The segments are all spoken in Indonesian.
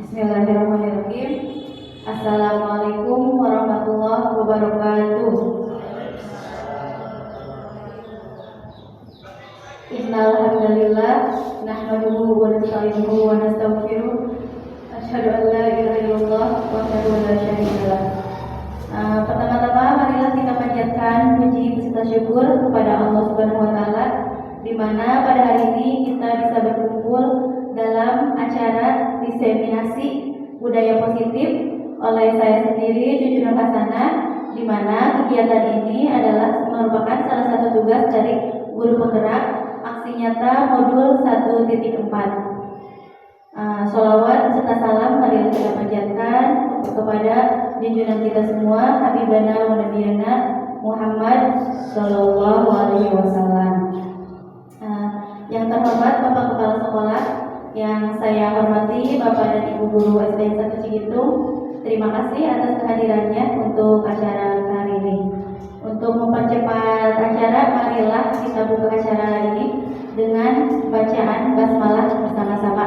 Bismillahirrahmanirrahim. Assalamualaikum warahmatullahi wabarakatuh. Innal hamdalillah nahmaduhu wa nasta'inuhu wa nastaghfiruh. Asyhadu an la ilaha illallah wa asyhadu an la syarika lah. Pertama-tama marilah kita panjatkan puji beserta syukur kepada Allah Subhanahu wa taala di mana pada hari ini kita bisa berkumpul dalam acara diseminasi budaya positif oleh saya sendiri Cucu Nur Hasanah, di mana kegiatan ini adalah merupakan salah satu tugas dari guru penggerak aksi nyata modul 1.4. Sholawat serta salam marilah kita panjatkan kepada junjungan kita semua Habibana wa Nabiyana Muhammad Sallallahu Alaihi Wasallam. Yang terhormat Bapak Kepala Sekolah, yang saya hormati Bapak dan Ibu Guru SDN 1 Cigitung, terima kasih atas kehadirannya untuk acara hari ini. Untuk mempercepat acara, marilah kita buka acara ini dengan bacaan basmalah bersama-sama.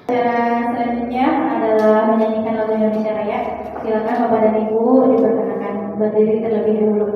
Acara selanjutnya adalah menyanyikan lagu Indonesia Raya. Silakan Bapak dan Ibu diperkenakan berdiri terlebih dahulu.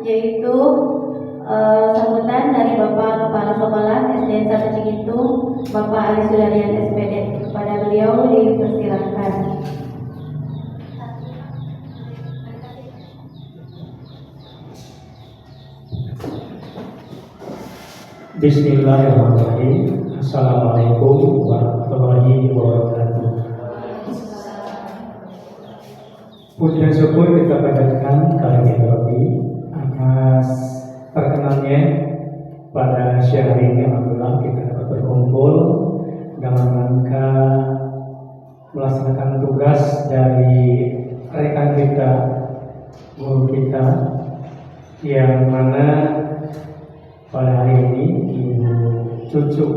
Yaitu sambutan dari Bapak Kepala Sekolah SDN 1 Cigitung, Bapak Ali Sudarian SPD. Kepada beliau dipersilakan. Bismillahirrahmanirrahim. Assalamualaikum warahmatullahi wabarakatuh. Puji dan syukur kita panjatkan kehadiran atas perkenannya pada siang hari ini. Alhamdulillah kita dapat berkumpul dalam rangka melaksanakan tugas dari rekan kita, guru kita, yang mana pada hari ini Ibu Cucu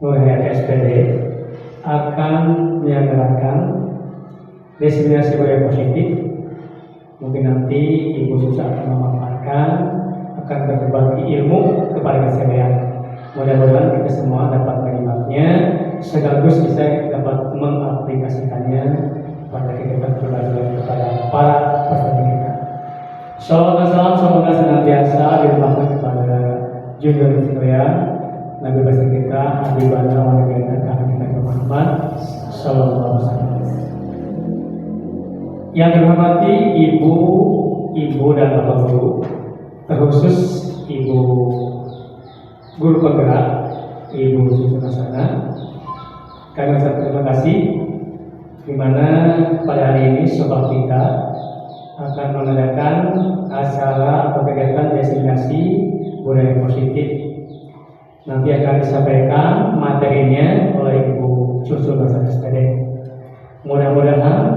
Nur SPD akan menyelenggarakan diseminasi budaya positif. Mungkin nanti Ibu Susa akan memaparkan, akan berbagi ilmu kepada sekalian. Mudah-mudahan kita semua dapat menikmatinya, sekaligus bisa dapat mengaplikasikannya pada kehidupan pribadi kepada para peserta kita. Shalom dan salam semoga senantiasa dilimpahkan kepada junjungan sekalian Nabi besar kita Habibana wa Nabiyana kita Muhammad Sallallahu Alaihi Wasallam. Yang dihormati ibu dan bapak guru, terkhusus Ibu Guru Penggerak Ibu Cucu Nur Hasanah, kami ucapkan terima kasih, di mana pada hari ini sobat kita akan mengadakan acara atau kegiatan destinasi budaya positif. Nanti akan disampaikan materinya oleh Ibu Cucu Basar SPD. Mudah-mudahan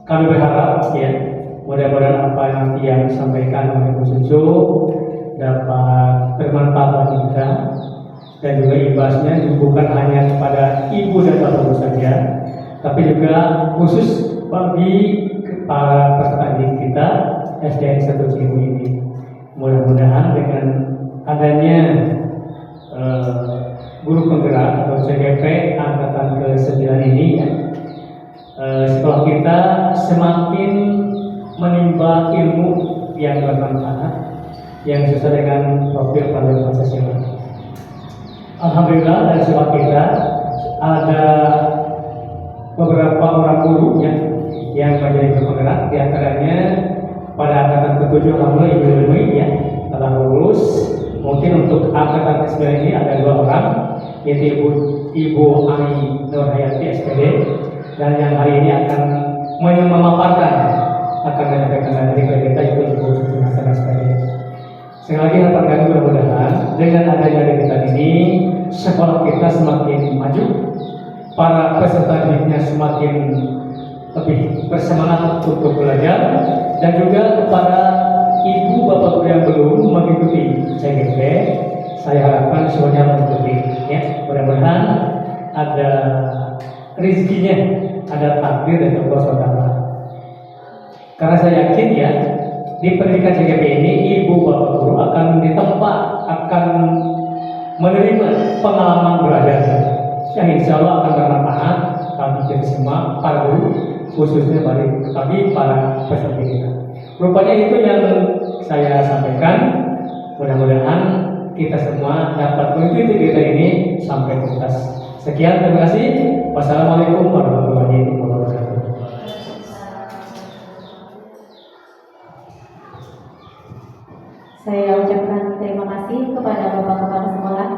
kami berharap ya, mudah-mudahan apa nanti yang disampaikan oleh Ibu Cucu dapat bermanfaat bagi kita, dan juga imbasnya bukan hanya kepada ibu dan bapak saja, tapi juga khusus bagi para peserta didik kita SDN 1 Cibu ini. Mudah-mudahan dengan adanya guru penggerak atau CGP angkatan ke-9 ini ya, sekolah kita semakin menimba ilmu yang bermanfaat yang sesuai dengan profil Partai Pancasila. Alhamdulillah dari sekolah kita ada beberapa orang guru yang menjadi guru penggerak, di antaranya pada angkatan ke-7 alhamdulillah Ibu Ilmi ya telah lulus. Mungkin untuk angkatan ke-9 ini ada 2 orang, yaitu Ibu Ani Nurhayati SPD, dan yang hari ini akan memaparkan akan menyampaikan dari kita itu Ibu Cucu Basar SPD. Sekali lagi harapan kami mudah-mudahan dengan adanya kegiatan ini sekolah kita semakin maju, para peserta didiknya semakin lebih bersemangat untuk belajar, dan juga kepada ibu bapak guru yang belum mengikuti CGP, saya harapkan semuanya mengikuti ya. Mudah-mudahan ada rezekinya, ada takdir dari Allah SWT. Karena saya yakin ya, di pendidikan CGP ini ibu bapak guru akan ditempa, akan menerima pengalaman belajar yang insya Allah akan bermanfaat bagi kita semua, para guru, khususnya bagi para peserta kita. Rupanya itu yang saya sampaikan. Mudah-mudahan kita semua dapat mengikuti kegiatan ini sampai tuntas. Sekian, terima kasih. Wassalamualaikum warahmatullahi wabarakatuh. Saya ucapkan terima kasih kepada Bapak Kepala Sekolah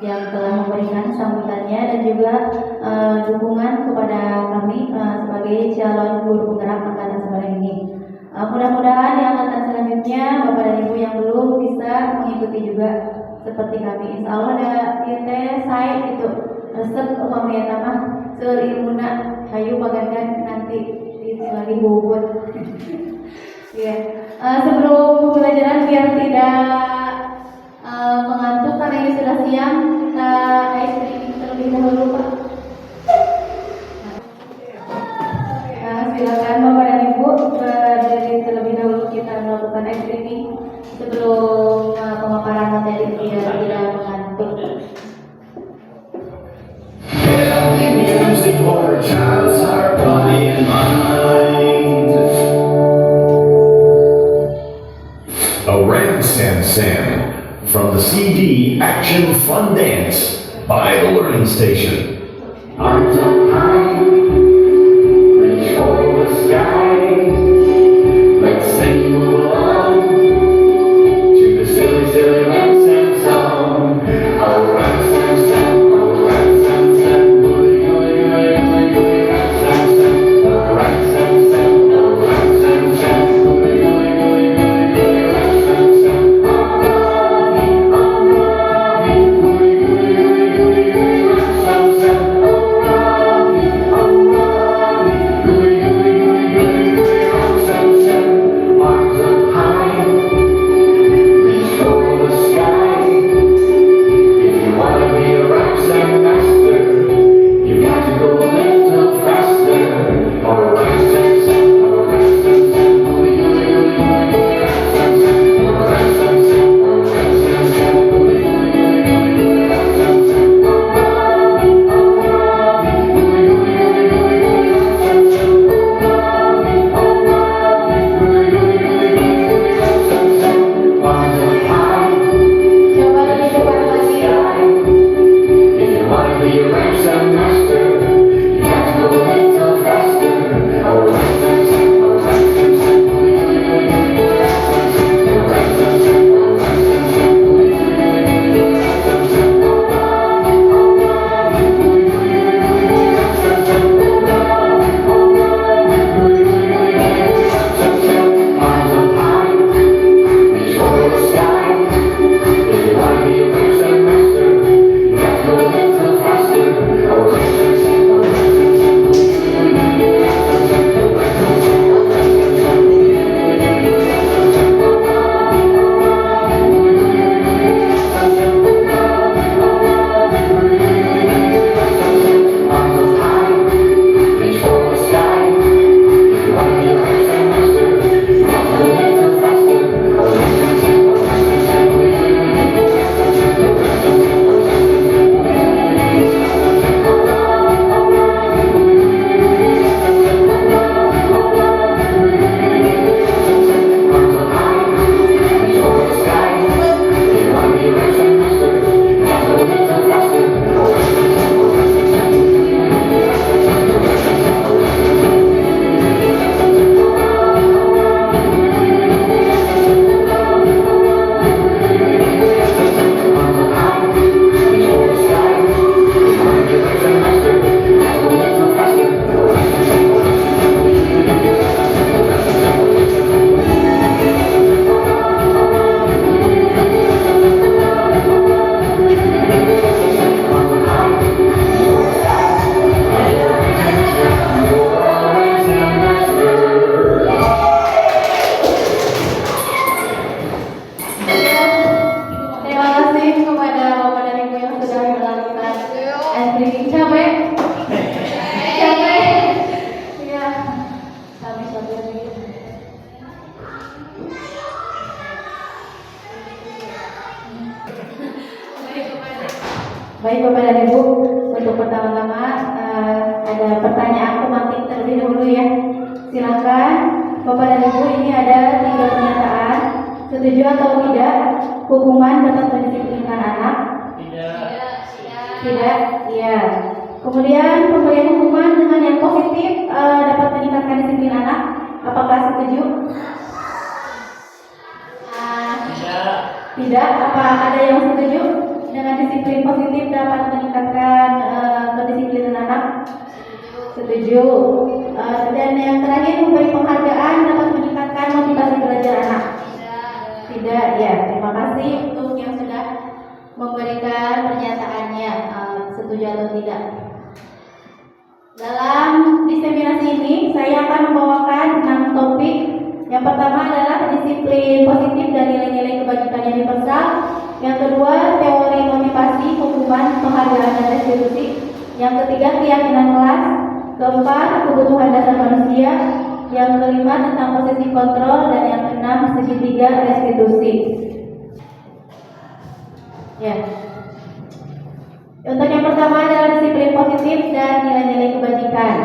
yang telah memberikan sambutannya dan juga dukungan kepada kami sebagai calon guru penggerak angkatan 9 ini. Mudah-mudahan di angkatan selanjutnya Bapak dan Ibu yang belum bisa mengikuti juga seperti kami. Insya Allah ada kita saya itu resep upami mah seilmuna hayu pagangan nanti itu lagi bobot. Ya. Sebelum pembelajaran biar tidak mengantuk karena ini sudah siang, kita ice cream terlebih dahulu Pak. Silakan Bapak dan Ibu berdiri terlebih dahulu, kita melakukan ice cream sebelum pemaparan materi biar tidak mengantuk. Music for a child's heart, body and mind. A Ram Sam Sam from the CD Action Fun Dance by the Learning Station. Arms up high, reach for the sky. Let's sing along to the silly, silly Ram Sam song. Oh, Ram Sam Sam, oh, Ram Sam Sam, ooey, ooey, ooey, ooey, ooey, Ram Sam Sam, oh, Ram Sam Sam, oh, Ram Sam Sam, ooey, ooey, ooey, ooey, ooey, Ram Sam Sam, oh, ooey, ooey, ooey, ooey, ooey, Ram Sam Sam. Baik Bapak dan Ibu, untuk pertama-tama ada pertanyaan tematik terlebih dahulu ya. Silakan Bapak dan Ibu, ini ada 3 pernyataan. Setuju atau tidak hukuman dapat mendisiplinkan anak? Tidak. Iya. Kemudian pemberian hukuman dengan yang positif dapat meningkatkan disiplin anak. Apakah setuju? Tidak. Apa ada yang setuju dengan disiplin positif dapat meningkatkan kedisiplinan anak? Setuju. Dan yang terakhir, memberi penghargaan dapat meningkatkan motivasi belajar anak? Tidak. Ya, terima kasih untuk yang sudah memberikan pernyataannya, setuju atau tidak. Dalam diseminasi ini saya akan membawakan 6 topik. Yang pertama adalah disiplin positif dan nilai-nilai kebajikan yang universal. Yang kedua, teori motivasi, hukuman, penghargaan dan restitusi. Yang ketiga, keyakinan kelas. Keempat, kebutuhan dasar manusia. Yang kelima, tentang posisi kontrol. Dan yang keenam, segitiga restitusi. Ya. Untuk yang pertama adalah disiplin positif dan nilai-nilai kebajikan.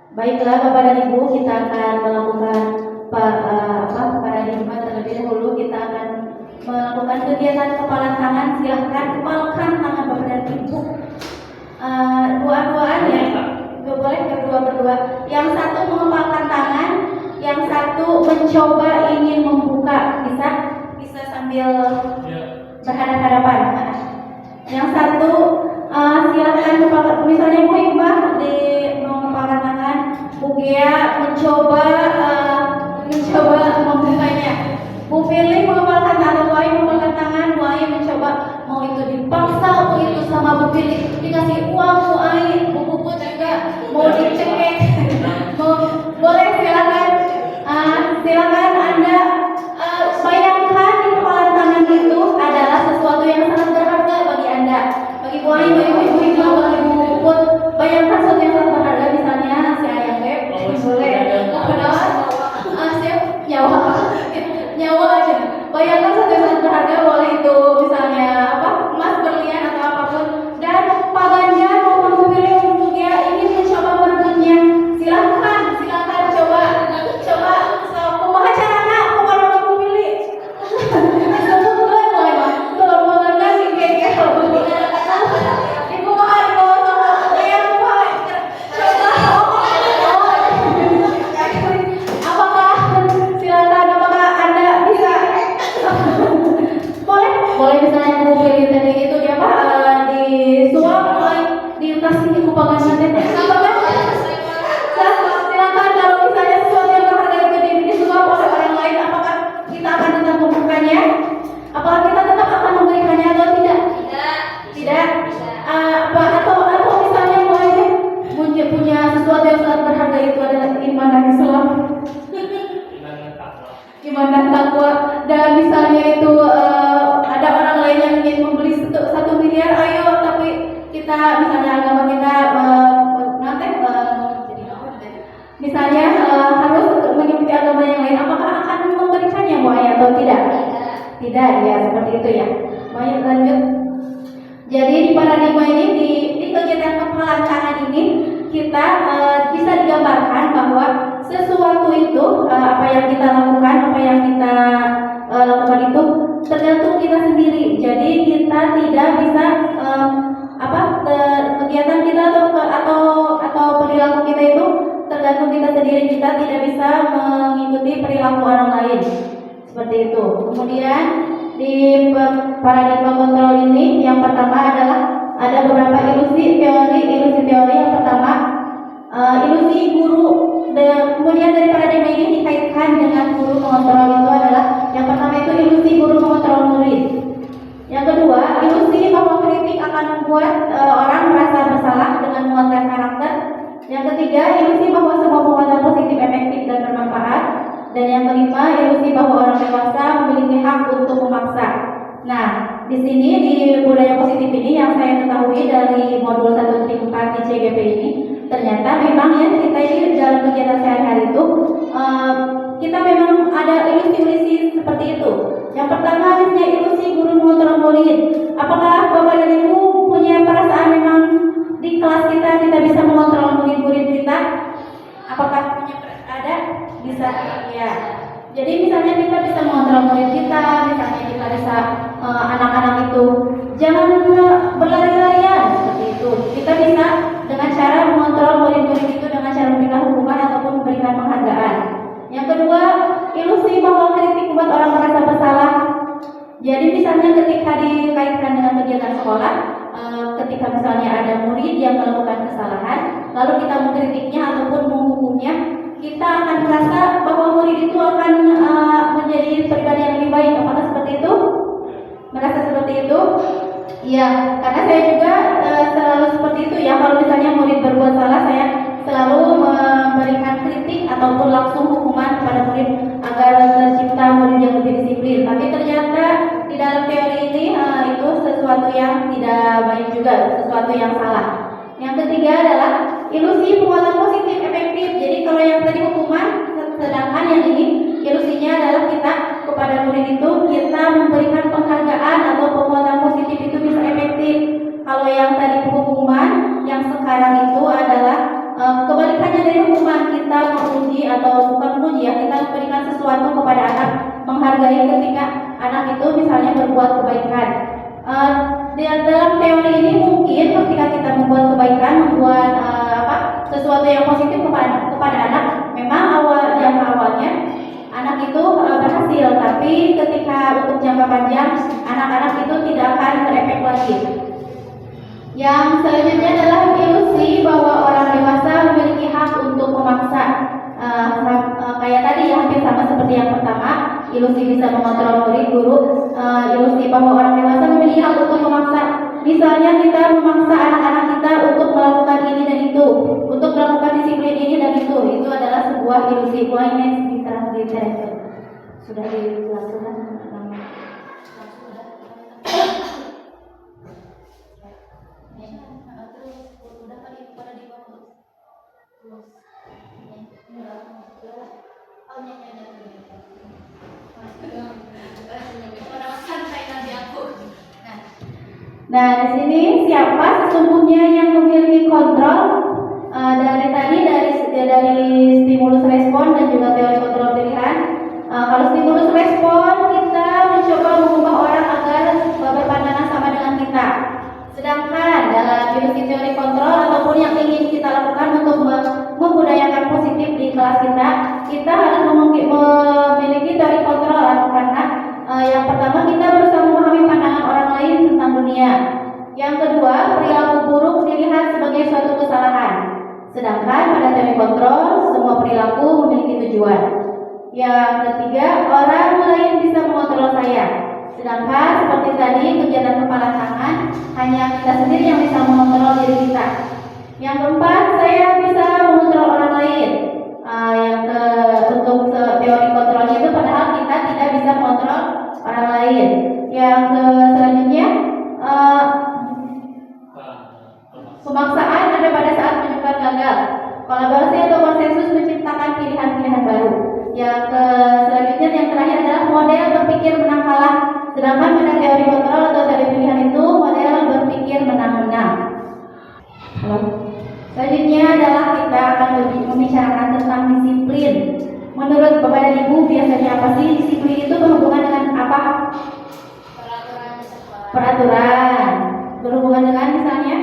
Baiklah Bapak dan Ibu, kita akan melakukan paradigma terlebih dahulu. Kita akan melakukan kegiatan kepalan tangan. Silahkan kepalkan tangan Bapak dan Ibu. Dua-duaan ya, boleh berdua-berdua. Yang satu mengepalkan tangan, yang satu mencoba ingin membuka. Bisa sambil berhadapan-hadapan. Yang satu silahkan kepalkan. Misalnya Bu Iqbal di mengepalkan tangan, Bu Gia mencoba membukanya. Bu Firly mengepalkan tangan, Bu Ayu mengepalkan tangan, Bu Ayu mencoba. Mau itu dipaksa, mau itu sama Bu Firly dikasih uang, Bu Ayu, Bu Puput juga mau dicekek. Boleh silakan. Silakan Anda bayangkan di kepala tangan itu adalah sesuatu yang sangat berharga bagi Anda. Bagi Bu Ayu, bagi Ibu Iqbal, bagi Bu Puput, bayangkan sesuatu yang sangat berharga, misalnya si ayam beb, boleh, nyawa aja. Bayangkan sesuatu yang sangat berharga, boleh itu misalnya emas, berlian atau apapun. Dan Pak Ganjar maupun Bu Firly untuk dia ingin mencoba merebutnya. Silakan coba kumaha carana kepada Bu Firly. Boleh misalnya Bu Firly tadi itu dia disuap, dikasih kupangan nanti. Silakan kalau misalnya sesuatu yang berharga itu disuap oleh orang lain, apakah kita akan tetap membukanya? Apakah kita tetap akan memberikannya atau tidak? Tidak. Atau misalnya punya sesuatu yang sangat berharga itu adalah iman dan Islam. Iman dan takwa. Dan misalnya itu ada orang lain yang ingin membeli 1 miliar, ayo, tapi kita misalnya agama kita misalnya harus mengikuti agama yang lain, apakah akan memberikannya Bu Ayah atau tidak? Tidak, ya seperti itu ya. Baik, lanjut. Jadi di paradigma ini, di kegiatan kepalan tangan ini, kita bisa digambarkan bahwa sesuatu itu, apa yang kita lakukan, apa yang kita lakukan itu tergantung kita sendiri. Jadi kita tidak bisa kegiatan kita atau perilaku kita itu tergantung kita sendiri. Kita tidak bisa mengikuti perilaku orang lain, seperti itu. Kemudian di paradigma kontrol ini, yang pertama adalah ada beberapa ilusi teori. Yang pertama ilusi guru. Kemudian dari paradigma ini dikaitkan dengan guru mengontrol, itu adalah yang pertama itu ilusi guru mengontrol murid. Yang kedua, ilusi bahwa kritik akan membuat orang merasa bersalah dengan mengontrol karakter. Yang ketiga, ilusi bahwa semua perbuatan positif efektif dan bermanfaat. Dan yang kelima, ilusi bahwa orang dewasa memiliki hak untuk memaksa. Nah, di sini di budaya positif ini yang saya ketahui dari modul 1-4 di CGP ini, ternyata memang ya kita ini dalam kegiatan sehari-hari itu kita memang ada ilusi-ilusi seperti itu. Yang pertama misalnya ilusi guru mengontrol murid. Apakah Bapak dan Ibu punya perasaan memang di kelas kita bisa mengontrol murid-murid kita? Apakah punya ada? Bisa ya. Jadi misalnya kita bisa mengontrol murid kita, misalnya kita bisa anak-anak itu jangan berlari-larian seperti itu. Kita bisa dengan cara mengontrol murid-murid itu dengan cara memberikan hukuman ataupun memberikan penghargaan. Yang kedua, ilusi bahwa kritik membuat orang merasa bersalah. Jadi misalnya ketika dikaitkan dengan kegiatan sekolah, ketika misalnya ada murid yang melakukan kesalahan, lalu kita mengkritiknya ataupun menghukumnya, kita akan merasa bahwa murid itu akan menjadi pribadi yang lebih baik. Apakah seperti itu? Merasa seperti itu? Ya, karena saya juga selalu seperti itu ya. Kalau misalnya murid berbuat salah, saya selalu memberikan kritik ataupun langsung hukuman kepada murid agar tercipta murid yang lebih disiplin. Tapi ternyata di dalam teori ini itu sesuatu yang tidak baik juga, sesuatu yang salah. Yang ketiga adalah ilusi penguatan positif efektif. Jadi kalau yang tadi hukuman, sedangkan yang ini ilusinya adalah kita kepada murid itu kita memberikan penghargaan atau penguatan positif itu bisa efektif. Kalau yang tadi hukuman, yang sekarang itu adalah kebalikannya dari hukuman. Kita menguji atau bukan menguji ya, kita memberikan sesuatu kepada anak, menghargai ketika anak itu misalnya berbuat kebaikan. Dalam teori ini mungkin ketika kita membuat kebaikan, membuat sesuatu yang positif kepada anak, memang awalnya anak itu berhasil, tapi ketika untuk jangka panjang anak-anak itu tidak akan terefek lagi. Yang selanjutnya adalah ilusi bahwa orang dewasa memiliki hak untuk memaksa. Kayak tadi ya, hampir sama seperti yang pertama, ilusi bisa mengontrol murid, guru. Ilusi bahwa orang dewasa memiliki hak untuk memaksa. Misalnya kita memaksa anak-anak kita untuk melakukan ini dan itu, untuk melakukan disiplin ini dan itu adalah sebuah ilusi. Sudah dijelaskan. Nah, di sini siapa sesungguhnya yang memiliki kontrol dari stimulus respon dan juga teori kontrol pilihan. Kalau stimulus respon kita mencoba mengubah orang agar berpandangan sama dengan kita. Sedangkan dalam ilusi teori kontrol ataupun yang ingin kita lakukan untuk membudayakan positif di kelas kita harus memiliki teori kontrol karena yang pertama kita berusaha memahami pandangan orang lain tentang dunia. Yang kedua, perilaku buruk dilihat sebagai suatu kesalahan. Sedangkan pada teori kontrol, semua perilaku memiliki tujuan. Yang ketiga, orang lain bisa mengontrol saya. Sedangkan seperti tadi, kegiatan kepala tangan, hanya kita sendiri yang bisa mengontrol diri kita. Yang keempat, saya bisa mengontrol orang lain. Untuk teori kontrolnya itu padahal kita tidak bisa mengontrol orang lain. Yang selanjutnya, pemaksaan ada pada saat menunjukkan gagal. Kolaborasi atau konsensus menciptakan pilihan-pilihan baru. Yang selanjutnya yang terakhir adalah model berpikir menang kalah. Sedangkan pada teori kontrol atau teori pilihan itu model berpikir menang-menang. Selanjutnya adalah kita akan membicarakan tentang disiplin. Menurut Bapak dan Ibu biasanya apa sih disiplin itu berhubungan dengan apa? Peraturan. Berhubungan dengan misalnya,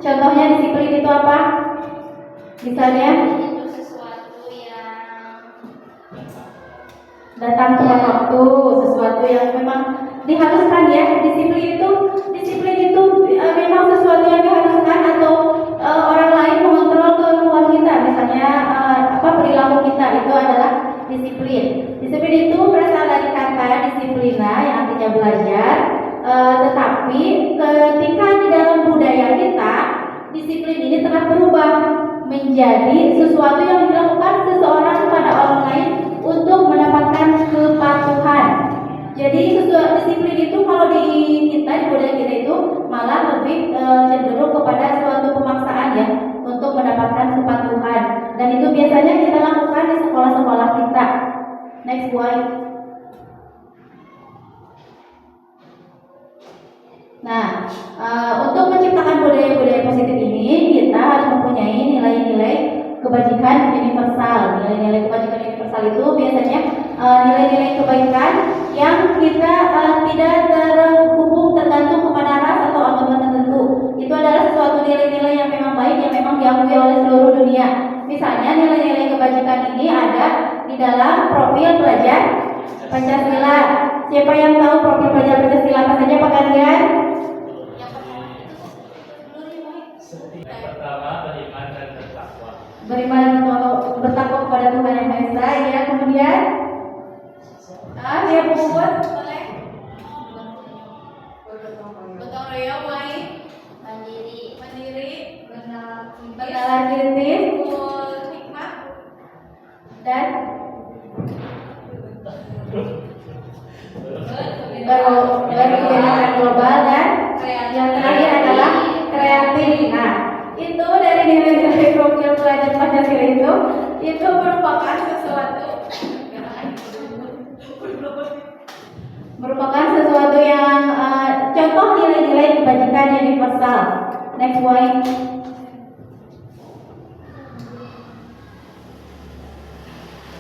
contohnya disiplin itu apa? Misalnya itu sesuatu yang datang tepat waktu, sesuatu yang memang diharuskan ya. Disiplin itu memang sesuatu yang diharuskan atau orang lain mengontrol kemampuan kita. Misalnya perilaku kita itu adalah disiplin. Disiplin itu berasal dari kata disiplina yang artinya belajar. Tetapi ketika di dalam budaya kita, disiplin ini telah berubah menjadi sesuatu yang dilakukan seseorang kepada orang lain untuk mendapatkan kepatuhan. Jadi disiplin itu kalau di budaya kita itu malah lebih cenderung kepada suatu pemaksaan ya untuk mendapatkan kepatuhan. Dan itu biasanya kita lakukan di sekolah-sekolah kita. Nah Next one. Nah, untuk menciptakan budaya-budaya positif ini kita harus mempunyai nilai-nilai kebajikan universal. Nilai-nilai kebajikan universal itu biasanya nilai-nilai kebaikan yang kita tidak tergantung kepada ras atau agama tertentu. Itu adalah suatu nilai-nilai yang memang baik, yang memang diakui oleh seluruh dunia. Misalnya nilai-nilai kebajikan ini ada di dalam profil pelajar Pancasila. Siapa yang tahu profil pelajar Pancasila apa saja Pak kalian? Yang pertama, beriman dan bertakwa. Beriman atau bertakwa kepada Tuhan Yang Maha Esa, ya. Kemudian yang membuat oleh gotong royong, baik, mandiri, bernalar kritis, hikmah, dan berkebinekaan global, dan yang terakhir adalah kreatif. Nah, itu dari nilai-nilai profil pelajar Pancasila itu merupakan sesuatu yang contoh nilai-nilai kebajikan universal. Next one.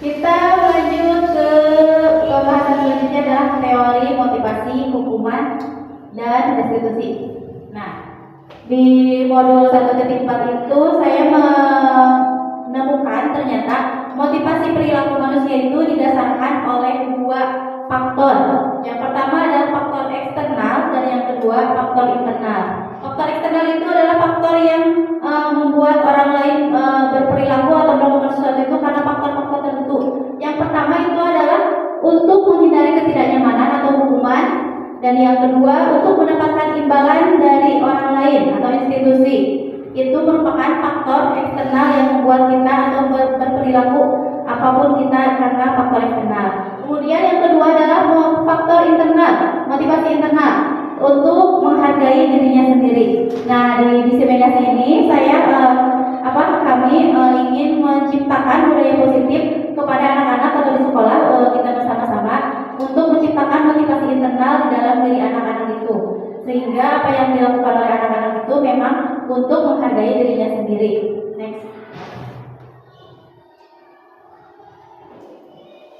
Kita lanjut ke pembahasan selanjutnya adalah teori motivasi, hukuman, dan restitusi. Nah, di modul 1.4 itu saya menemukan ternyata motivasi perilaku manusia itu didasarkan oleh dua faktor. Yang pertama adalah faktor eksternal dan yang kedua faktor internal. Faktor eksternal itu adalah faktor yang membuat orang lain berperilaku atau melakukan sesuatu itu karena faktor-faktor tertentu. Yang pertama itu adalah untuk menghindari ketidaknyamanan atau hukuman, dan yang kedua untuk mendapatkan imbalan dari orang lain atau institusi. Itu merupakan faktor eksternal yang membuat kita atau berperilaku apapun kita karena faktor eksternal. Kemudian yang kedua adalah faktor internal, motivasi internal untuk menghargai dirinya sendiri. Nah, di diseminasi ini kami ingin menciptakan budaya positif kepada anak-anak atau di sekolah kita bersama-sama untuk menciptakan motivasi internal di dalam diri anak-anak itu, sehingga apa yang dilakukan oleh anak-anak itu memang untuk menghargai dirinya sendiri. Next.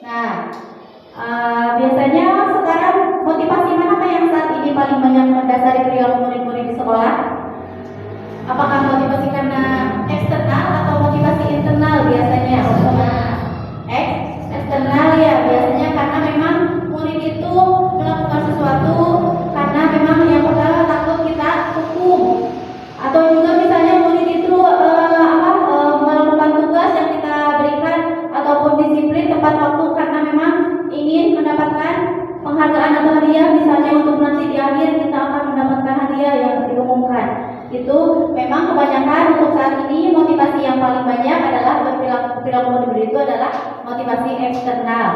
Nah, biasanya sekarang motivasi manakah yang saat ini paling banyak mendasari perilaku murid-murid di sekolah? Apakah motivasi karena eksternal atau motivasi internal biasanya? Eksternal ya, biasanya karena memang murid itu melakukan sesuatu karena memang yang pertama takut kita hukum, atau juga misalnya murid itu melakukan tugas yang kita berikan ataupun disiplin tepat waktu karena memang ingin mendapatkan penghargaan atau hadiah, misalnya untuk nanti di akhir kita akan mendapatkan hadiah yang diumumkan. Itu memang kebanyakan untuk saat ini motivasi yang paling banyak adalah perilaku murid itu adalah motivasi eksternal.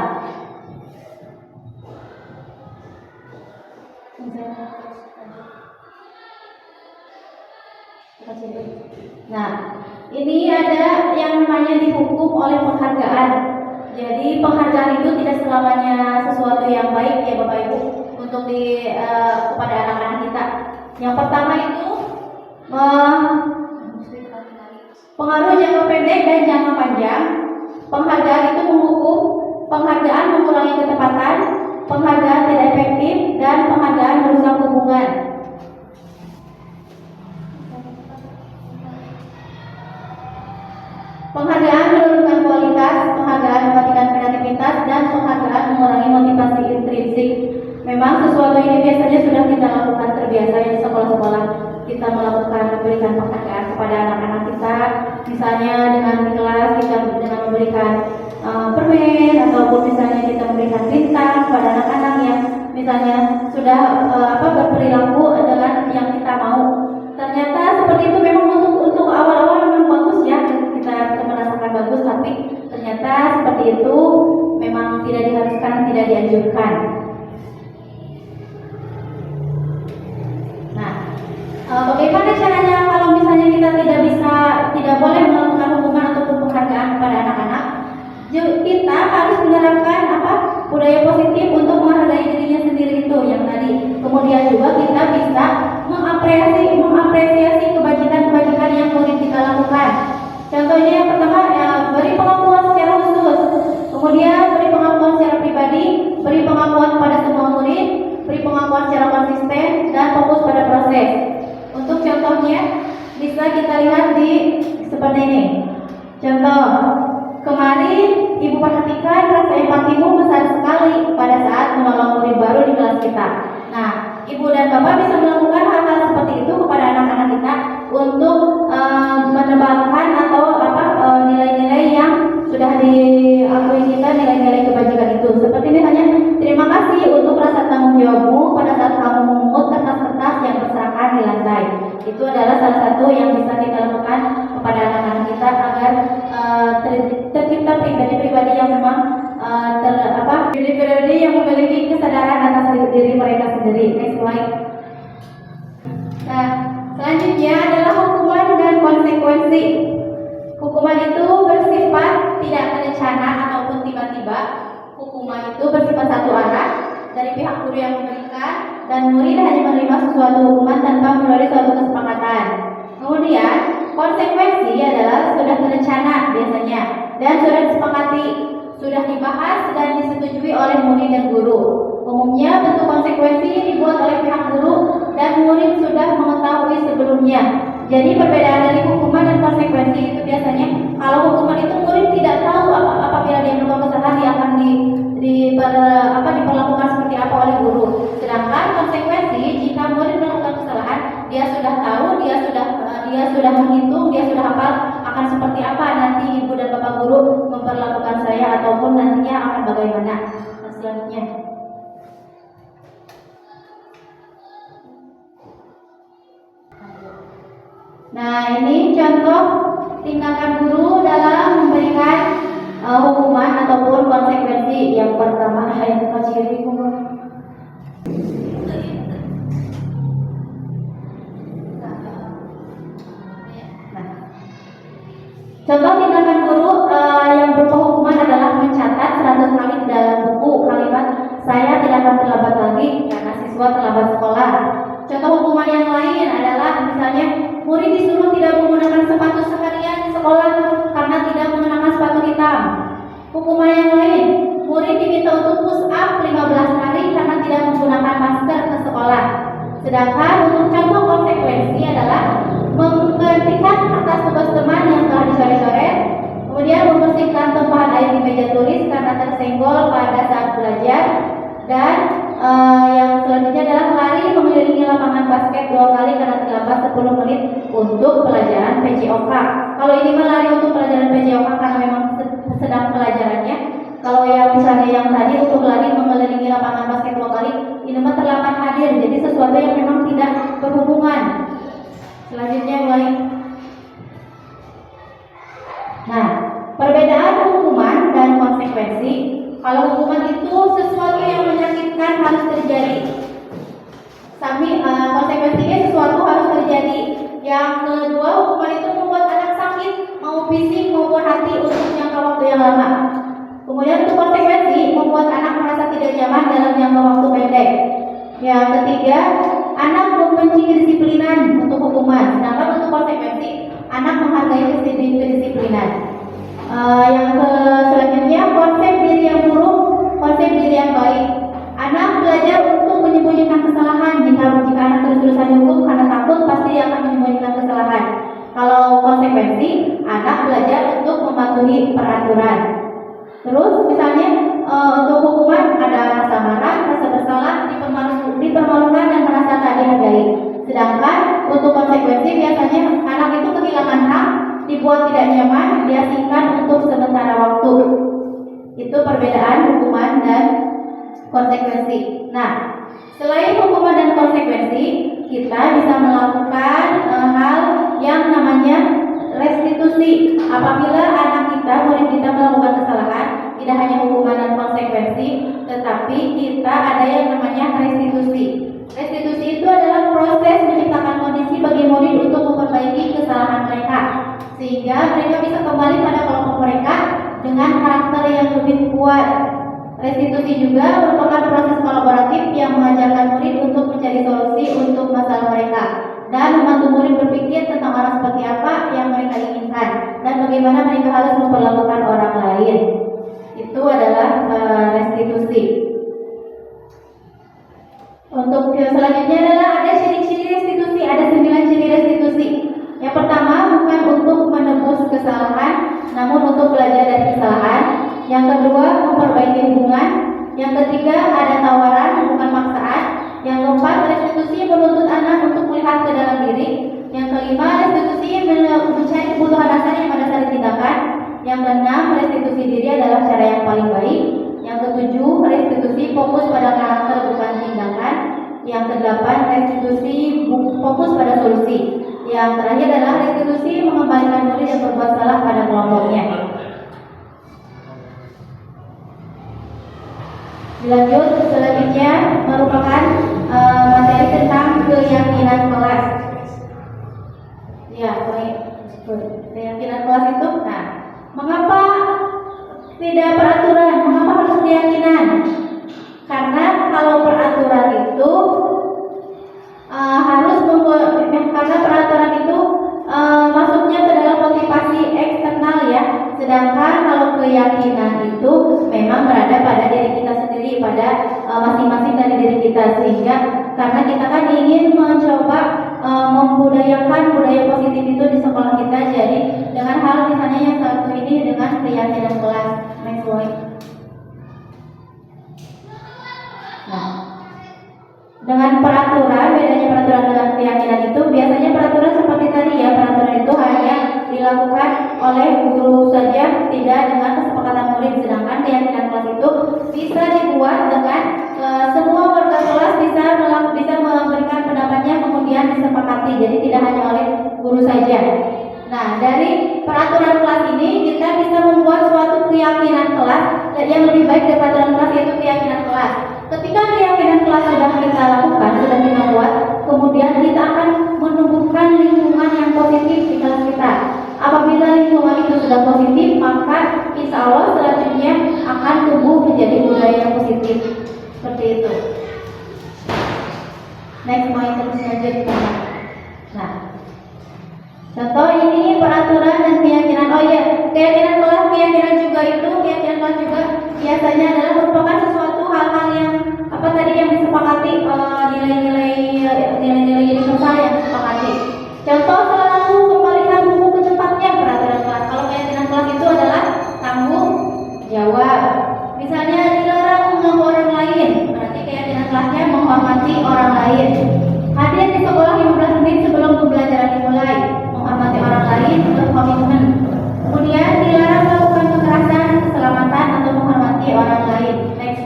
Nah, ini ada yang namanya dihukum oleh penghargaan. Jadi penghargaan itu tidak selamanya sesuatu yang baik ya Bapak Ibu untuk kepada anak-anak kita. Yang pertama itu pengaruh jangka pendek dan jangka panjang. Penghargaan itu menghukum, penghargaan mengurangi ketepatan, penghargaan tidak efektif, dan penghargaan merusak hubungan. Penghargaan menurunkan kualitas, penghargaan mematikan kreativitas, dan penghargaan mengurangi motivasi intrinsik. Memang sesuatu ini biasanya sudah kita lakukan terbiasa di sekolah-sekolah. Kita memberikan penghargaan kepada anak-anak kita, misalnya dengan di kelas kita dengan memberikan permen, ataupun misalnya kita memberikan bintang kepada anak-anak yang misalnya sudah berperilaku dengan yang kita mau. Ternyata seperti itu memang untuk awal-awal memang bagus ya, kita merasakan bagus, tapi ternyata seperti itu memang tidak diharuskan, tidak dianjurkan. Bagaimana caranya kalau misalnya kita tidak boleh melakukan hubungan ataupun penghargaan kepada anak-anak? Kita harus menerapkan budaya positif untuk menghargai dirinya sendiri itu yang tadi. Kemudian juga kita bisa mengapresiasi kebajikan-kebajikan yang murid kita lakukan. Contohnya yang pertama, beri pengakuan secara khusus, kemudian beri pengakuan secara pribadi, beri pengakuan kepada semua murid, beri pengakuan secara konsisten, dan fokus pada proses. Untuk contohnya bisa kita lihat di seperti ini. Contoh, kemarin Ibu perhatikan rasa empatimu besar sekali pada saat menolong murid baru di kelas kita. Nah, Ibu dan Bapak bisa melakukan hal-hal seperti itu kepada anak-anak kita untuk menebalkan atau nilai-nilai yang sudah diakui kita, nilai-nilai kebajikan itu. Seperti misalnya, terima kasih untuk rasa tanggung jawabmu pada saat kamu memungut kertas-kertas yang berserakan di lantai. Itu adalah salah satu yang bisa kita lakukan kepada anak-anak kita agar tercipta pribadi-pribadi yang memang pribadi yang memiliki kesadaran atas diri mereka sendiri. Next slide. Nah, selanjutnya adalah hukuman dan konsekuensi. Hukuman itu bersifat tidak terencana ataupun tiba-tiba. Hukuman itu bersifat satu arah dari pihak guru yang memberikan, dan murid hanya menerima sesuatu hukuman tanpa melalui suatu kesepakatan. Kemudian konsekuensi adalah sudah terencana biasanya dan sudah disepakati, sudah dibahas dan disetujui oleh murid dan guru. Umumnya bentuk konsekuensi dibuat oleh pihak guru dan murid sudah mengetahui sebelumnya. Jadi perbedaan dari hukuman dan konsekuensi itu biasanya kalau hukuman itu murid tidak tahu apabila dia melakukan kesalahan dia akan diperlakukan seperti apa oleh guru. Sedangkan konsekuensi jika murid melakukan kesalahan dia sudah tahu, dia sudah menghitung, dia sudah hafal akan seperti apa nanti ibu dan bapak guru memperlakukan saya ataupun nantinya akan bagaimana. Selanjutnya. Nah, ini contoh tindakan guru dalam memberikan hukuman ataupun konsekuensi. Yang pertama, yang kecil hukuman. Contoh tindakan guru yang berupa hukuman adalah mencatat 100 kali dalam buku kalimat saya tidak akan terlambat lagi karena siswa terlambat sekolah. Contoh hukuman yang lain adalah misalnya murid disuruh tidak menggunakan sepatu seharian di sekolah karena tidak mengenakan sepatu hitam. Hukuman yang lain, murid diminta untuk push up 15 kali karena tidak menggunakan masker ke sekolah. Sedangkan untuk contoh konsekuensi adalah menggantikan kertas tugas teman yang telah dicoret-coret, kemudian membersihkan tumpahan air di meja tulis karena tersenggol pada saat belajar, dan yang selanjutnya adalah lari mengelilingi lapangan basket 2 kali karena terlambat 10 menit untuk pelajaran PJOK. Kalau ini lari untuk pelajaran PJOK karena memang sedang pelajarannya. Kalau yang misalnya yang tadi untuk lari mengelilingi lapangan basket 2 kali, ini mah terlambat hadir, jadi sesuatu yang memang tidak berhubungan. Selanjutnya mulai. Nah, perbedaan hukuman dan konsekuensi. Kalau hukuman itu sesuatu yang menyakitkan harus terjadi. Konsekuensinya sesuatu harus terjadi. Yang kedua, hukuman itu membuat anak sakit, mau fisik maupun hati untuk jangka waktu yang lama. Kemudian untuk konsekuensi membuat anak merasa tidak nyaman dalam jangka waktu pendek. Yang ketiga, anak membenci kedisiplinan untuk hukuman. Sedangkan untuk konsekuensi, anak menghargai kedisiplinan. Yang selanjutnya, konsep diri yang buruk, konsep diri yang baik. Anak belajar untuk menyembunyikan kesalahan. Jika anak terus-terusan dihukum karena takut, pasti dia akan menyembunyikan kesalahan. Kalau konsekuensi, anak belajar untuk mematuhi peraturan. Terus misalnya untuk hukuman ada rasa marah, rasa bersalah, dipermalukan dan merasa tak dihargai. Sedangkan untuk konsekuensi biasanya anak itu kehilangan hak, dibuat tidak nyaman, diasingkan untuk sementara waktu. Itu perbedaan hukuman dan konsekuensi. Nah, selain hukuman dan konsekuensi, kita bisa melakukan hal yang namanya restitusi. Apabila anak kita, murid kita melakukan kesalahan, tidak hanya hukuman dan konsekuensi, tetapi kita ada yang namanya restitusi. Restitusi itu adalah proses menciptakan kondisi bagi murid untuk memperbaiki kesalahan mereka, sehingga mereka bisa kembali pada kelompok mereka dengan karakter yang lebih kuat. Restitusi juga merupakan proses kolaboratif yang mengajarkan murid untuk mencari solusi untuk masalah mereka dan membantu murid berpikir tentang orang seperti apa yang mereka inginkan dan bagaimana mereka harus memperlakukan orang lain. Itu adalah restitusi. Untuk selanjutnya adalah ada ciri-ciri restitusi, ada 9 ciri restitusi. Yang pertama, bukan untuk menebus kesalahan, namun untuk belajar dari kesalahan. Yang kedua, memperbaiki hubungan. Yang ketiga, ada tawaran, bukan paksaan. Yang keempat, restitusi menuntut anak untuk melihat ke dalam diri. Yang kelima, restitusi mencari kebutuhan dasar yang mendasari tindakan. Yang keenam, restitusi diri adalah cara yang paling baik. Yang ketujuh, restitusi fokus pada karakter bukan tindakan. Yang kedelapan, restitusi fokus pada solusi. Yang terakhir adalah restitusi mengembalikan murid yang berbuat salah pada kelompoknya. Dilanjut, selanjutnya merupakan materi tentang keyakinan kelas. Ya, keyakinan kelas itu. Nah, mengapa tidak peraturan? Mengapa harus keyakinan? Karena kalau peraturan itu karena peraturan itu masuknya ke dalam motivasi eksternal ya. Sedangkan kalau keyakinan itu memang berada pada diri kita sendiri, pada masing-masing dari diri kita, sehingga karena kita kan ingin mencoba membudayakan budaya positif itu di sekolah kita. Jadi dengan hal misalnya yang satu ini dengan keyakinan kelas. Next slide. Nah, dengan peraturan, bedanya peraturan dengan keyakinan itu biasanya peraturan seperti tadi ya, peraturan itu hanya dilakukan oleh guru saja, tidak dengan kesepakatan murid. Sedangkan keyakinan kelas itu bisa dibuat dengan semua warga kelas bisa memberikan pendapatnya kemudian disepakati. Jadi tidak hanya oleh guru saja. Nah, dari peraturan kelas ini kita bisa membuat suatu keyakinan kelas yang lebih baik dari peraturan kelas, yaitu keyakinan kelas. Ketika keyakinan kelas sudah kita lakukan, sudah kita buat, kemudian kita akan menumbuhkan lingkungan yang positif di kelas kita. Apabila lingkungan itu sudah positif, maka insya Allah selanjutnya akan tumbuh menjadi budaya yang positif. Seperti itu. Next, mau terus lanjut. Nah, contoh ini peraturan dan keyakinan. Oh iya, keyakinan kelas, keyakinan kelas juga biasanya adalah merupakan sesuatu hal-hal yang tadi yang disepakati, nilai-nilai universal yang disepakati. Contoh, selalu kembalikan buku ke tempatnya, peraturan kelas. Kalau keyakinan kelas itu adalah tanggung jawab. Misalnya dilarang mengganggu orang lain, berarti keyakinan kelasnya menghormati orang lain. Hadir di sekolah 15 menit sebelum pembelajaran dimulai, menghormati orang lain, berkomitmen. Kemudian dilarang melakukan kekerasan, keselamatan, atau menghormati orang lain. Next.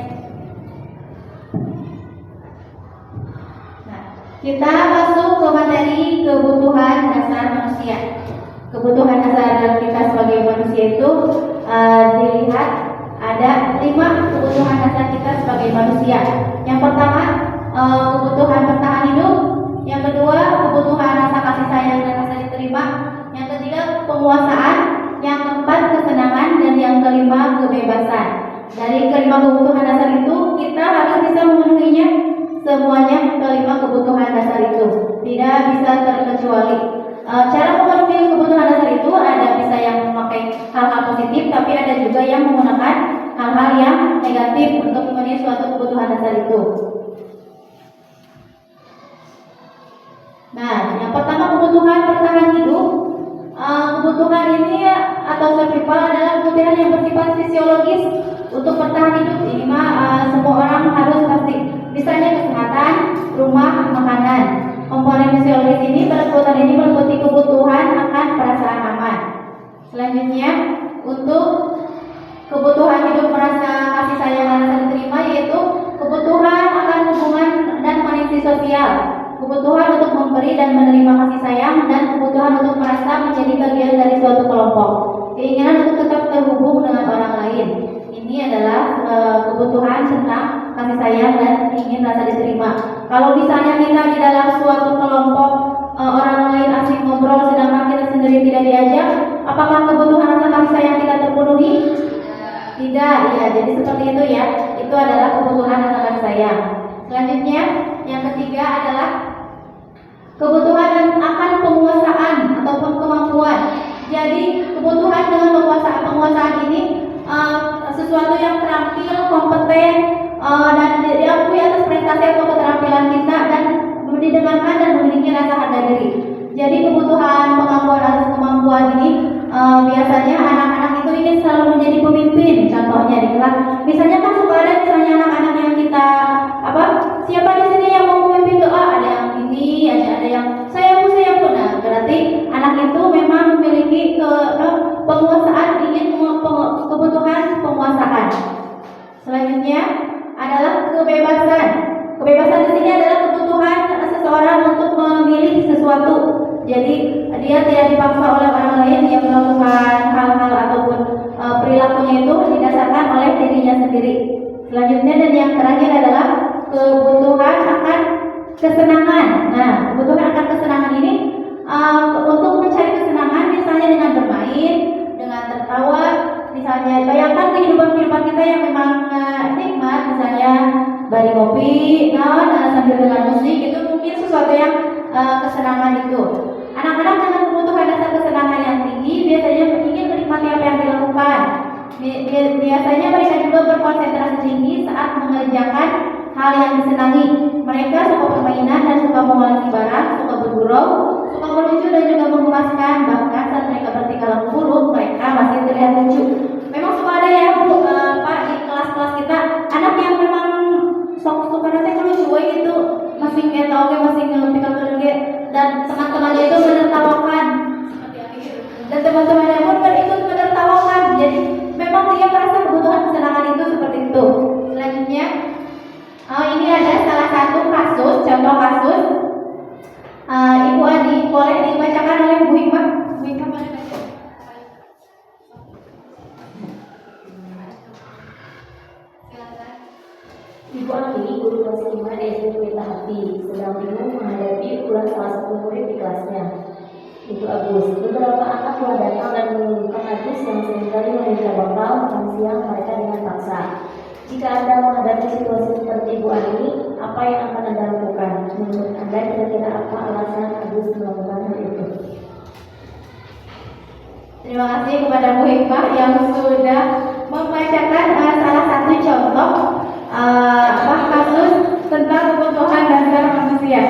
Nah, kita masuk ke materi kebutuhan dasar manusia. Kebutuhan dasar kita sebagai manusia itu dilihat ada 5 kebutuhan dasar kita sebagai manusia. Yang pertama, kebutuhan bertahan hidup. Yang kedua, kebutuhan rasa kasih sayang dan rasa diterima. Yang ketiga, penguasaan. Yang keempat, kesenangan. Dan yang kelima, kebebasan. Dari kelima kebutuhan dasar itu, kita harus bisa memenuhinya semuanya. Kelima kebutuhan dasar itu tidak bisa terkecuali. Cara memenuhi kebutuhan dasar itu ada bisa yang memakai hal-hal positif, tapi ada juga yang menggunakan hal-hal yang negatif untuk memenuhi suatu kebutuhan dasar itu. Nah, yang pertama kebutuhan bertahan hidup. Kebutuhan ini atau survival adalah kebutuhan yang bersifat fisiologis untuk bertahan hidup. Ini semua orang harus pasti. Misalnya kesehatan, rumah, makanan. Komponen fisiologis ini meliputi kebutuhan akan perasaan aman. Selanjutnya, untuk kebutuhan hidup merasa kasih sayang dan rasa diterima, yaitu kebutuhan akan hubungan dan koneksi sosial. Kebutuhan untuk memberi dan menerima kasih sayang, dan kebutuhan untuk merasa menjadi bagian dari suatu kelompok. Keinginan untuk tetap terhubung dengan orang lain. Ini adalah kebutuhan tentang kasih sayang dan ingin rasa diterima. Kalau misalnya kita di dalam suatu kelompok orang lain asik ngobrol sedangkan kita sendiri tidak diajak, apakah kebutuhan rasa kasih sayang kita terpenuhi? Tidak, ya. Jadi seperti itu ya. Itu adalah kebutuhan rasa kasih sayang. Selanjutnya, yang ketiga adalah kebutuhan akan penguasaan ataupun kemampuan. Jadi kebutuhan dengan penguasaan ini sesuatu yang terampil, kompeten, dan diakui atas prestasi atau keterampilan kita dan didengarkan dan memiliki rasa harga diri. Jadi kebutuhan pengakuan atas kemampuan ini biasanya anak-anak itu ingin selalu menjadi pemimpin. Contohnya di kelas, misalnya kan suka ada misalnya anak-anak yang kita siapa di sini yang mau memimpin doa, ada yang ini, ada yang saya pun. Nah, berarti anak itu memang memiliki penguasaan, ingin kebutuhan penguasaan. Selanjutnya adalah kebebasan. Kebebasan di sini adalah kebutuhan seseorang untuk memilih sesuatu. Jadi dia tidak dipaksa oleh orang lain, dia melakukan hal-hal ataupun perilakunya itu didasarkan oleh dirinya sendiri. Selanjutnya dan yang terakhir adalah kebutuhan akan kesenangan. Nah, kebutuhan akan kesenangan ini untuk mencari kesenangan misalnya dengan bermain, dengan tertawa. Misalnya bayangkan kehidupan kita yang memang nikmat, misalnya bari kopi, sambil dengan musik, itu mungkin sesuatu yang kesenangan itu. Anak-anak dengan kebutuhan dasar kesenangan yang tinggi biasanya ingin menikmati apa yang dilakukan. Biasanya mereka juga berkonsentrasi tinggi saat mengerjakan hal yang disenangi. Mereka suka permainan dan suka mengoleksi barang, suka bergurau, suka melucu dan juga mengemaskan. Bahkan saat mereka bertingkah buruk, mereka masih terlihat lucu. Memang suka ada ya Pak di kelas-kelas kita anak yang memang suka nanti lucu gitu, masih masih ngelepik dan teman-temannya itu menertawakan dan teman-temannya pun ikut menertawakan. Jadi memang dia merasa kebutuhan kesenangan itu seperti itu. Selanjutnya ini ada salah satu kasus, contoh kasus. Ibu Adi, boleh dibacakan oleh Bu Hikmah? Bu Hikmah boleh baca? Silakan. Ibu Ani, guru kelas 5 di SMP Hati, sedang bingung menghadapi ukuran salah satu murid di kelasnya. Ibu Agus, beberapa anak telah datang dan mengeluhkan Agus yang seringkali meminta bekal makan siang mereka dengan paksa. Jika Anda menghadapi situasi seperti Ibu Ani, apa yang akan Anda lakukan? Menurut Anda kira-kira apa alasan Agus melakukan hal itu? Terima kasih kepada Bu Hikmah yang sudah membacakan salah satu contoh kasus tentang kebutuhan dasar manusia.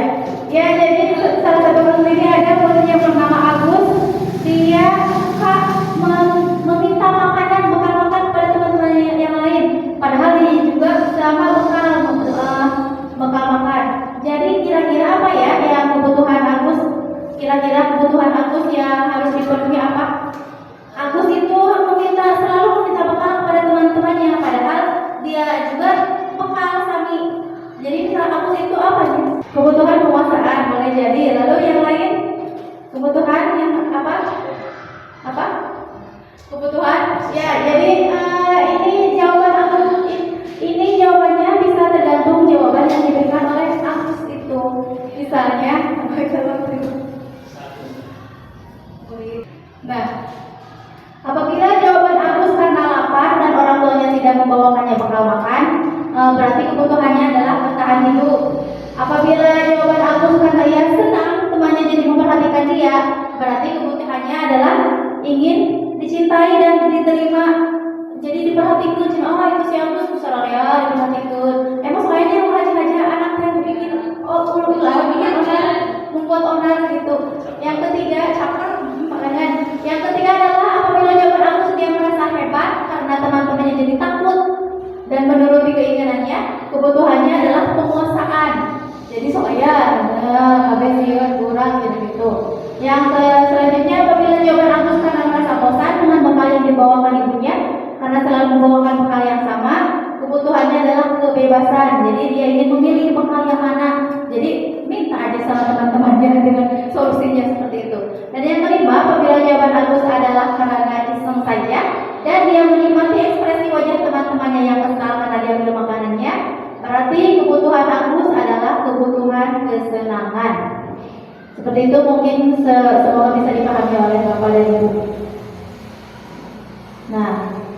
Ya, jadi salah satu kasus ini ada murid yang bernama Agus. Dia suka meminta makanan, bekal makan pada teman-teman yang lain. Padahal dia juga sama bekal makan. Jadi kira-kira apa ya yang kebutuhan Agus? Kira-kira kebutuhan Agus yang harus dipenuhi apa? Agus itu selalu meminta bekal kepada teman-temannya, padahal dia juga bekal sami. Jadi Agus itu apa sih? Kebutuhan penguasaan boleh jadi. Lalu yang lain kebutuhan yang apa? Kebutuhan ya. Jadi ini jawaban Agus. Ini jawabannya bisa tergantung jawaban yang diberikan oleh Agus itu. Misalnya nah, apabila jawaban Agus karena lapar dan orang tuanya tidak membawakannya bekal makan, berarti kebutuhannya adalah bertahan hidup. Apabila jawaban Agus karena ia senang temannya jadi memperhatikan dia, berarti kebutuhannya adalah ingin dicintai dan diterima, jadi diperhatikan. Oh, itu si Agus besar ya, diperhatikan. Emang soalnya yang aja anak yang ingin ingin membuat onar gitu. Yang ketiga caper. Yang ketiga adalah apabila jawaban Agus dia merasa hebat karena teman-temannya jadi takut dan menuruti keinginannya, kebutuhannya adalah penguasaan. Jadi soalnya habis kurang gitu. Yang selanjutnya apabila jawaban Agus karena merasa bosan dengan bekal yang dibawakan ibunya karena selalu membawakan bekal yang sama, kebutuhannya adalah kebebasan. Jadi dia ingin memilih bekal yang mana. Jadi minta aja sama teman-temannya dengan solusinya seperti itu. Dan yang kelima, apabila jawaban Agus adalah karena iseng saja dan dia menikmati ekspresi wajah teman-temannya yang kesal karena dia belum makanannya, berarti kebutuhan Agus adalah kebutuhan kesenangan. Seperti itu mungkin semoga bisa dipahami oleh Bapak dan Ibu. Nah,